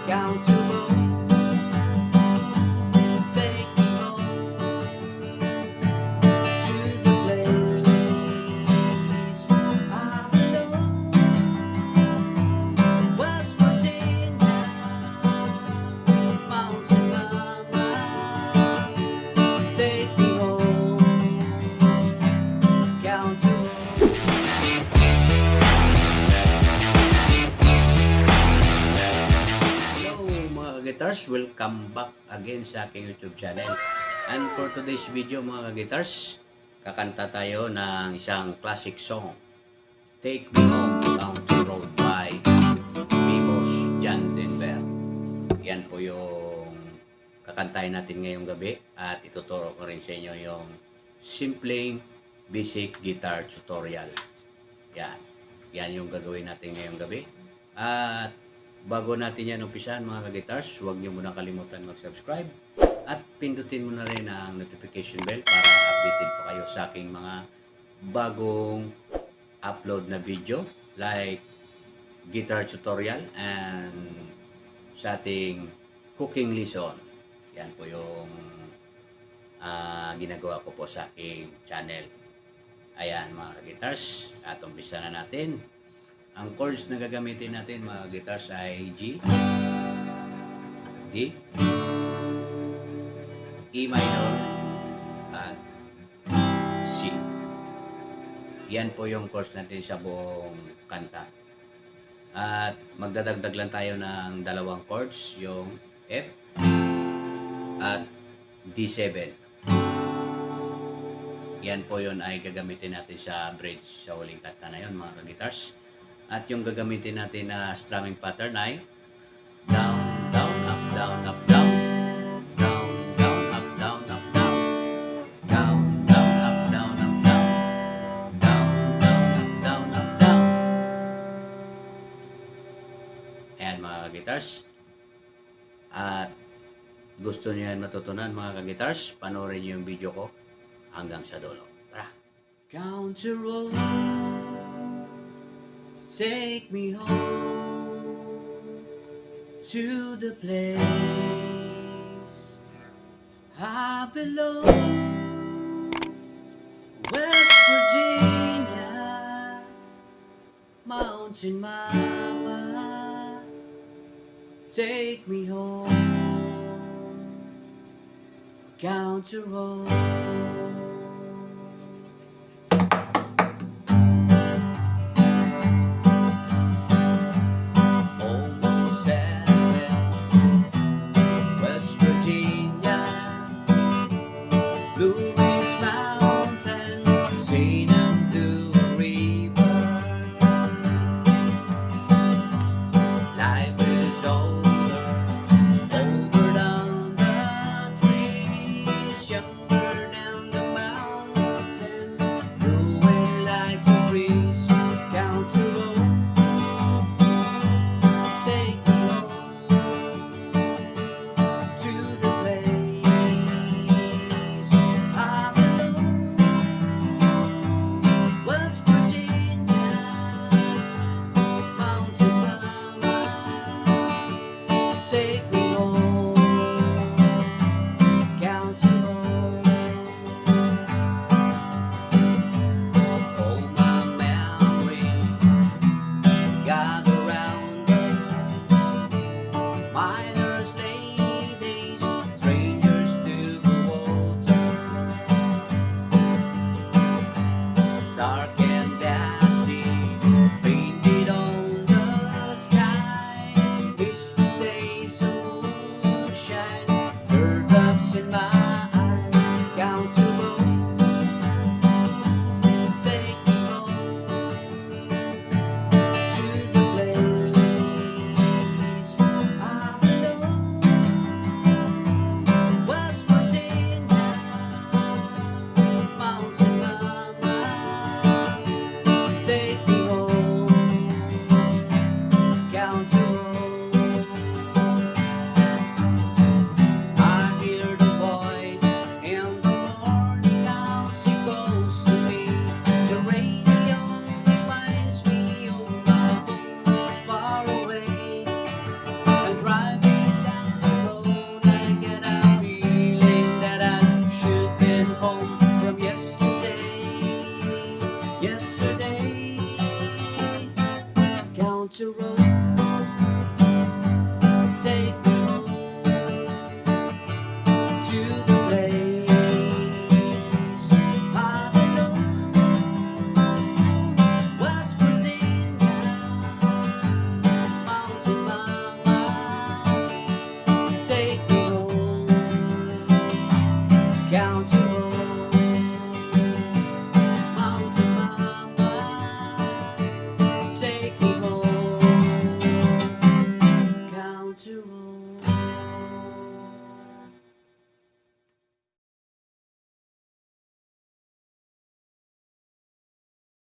Count to roll, take me home to the place I belong. West Virginia, Mountain Mama, take me home. Count to roll. Guitars, welcome back again sa aking YouTube channel. And for today's video mga guitars, kakanta tayo ng isang classic song, Take Me Home, Country Road by Famous John Denver. Yan po yung kakantahin natin ngayong gabi at ituturo ko rin sa inyo yung simpleng basic guitar tutorial. Yan yung gagawin natin ngayong gabi. At bago natin yan umpisahan mga ka-guitars, huwag nyo muna kalimutan mag-subscribe at pindutin mo na rin ang notification bell para updated po kayo sa aking mga bagong upload na video like guitar tutorial and sa ating cooking lesson. Yan po yung ginagawa ko po sa aking channel. Ayan mga ka-guitars, at umpisa na natin. Ang chords na gagamitin natin mga guitars ay G, D, E minor, at C. Yan po yung chords natin sa buong kanta. At magdadagdag lang tayo ng dalawang chords, yung F at D7. Yan po yun ay gagamitin natin sa bridge sa huling kanta na yun mga guitars. At yung gagamitin natin na strumming pattern ay down, down, up, down, up, down, down, down, up, down, up, down, down, down, up, down, up, down, down, down, up, down, up, down. Ayan mga ka-guitars. At gusto niyo yan matutunan mga ka-guitars, panoorin niyo yung video ko hanggang sa dulo. Tara! Count to roll, take me home to the place I belong. West Virginia, Mountain Mama, take me home. Count to roll. Younger down the out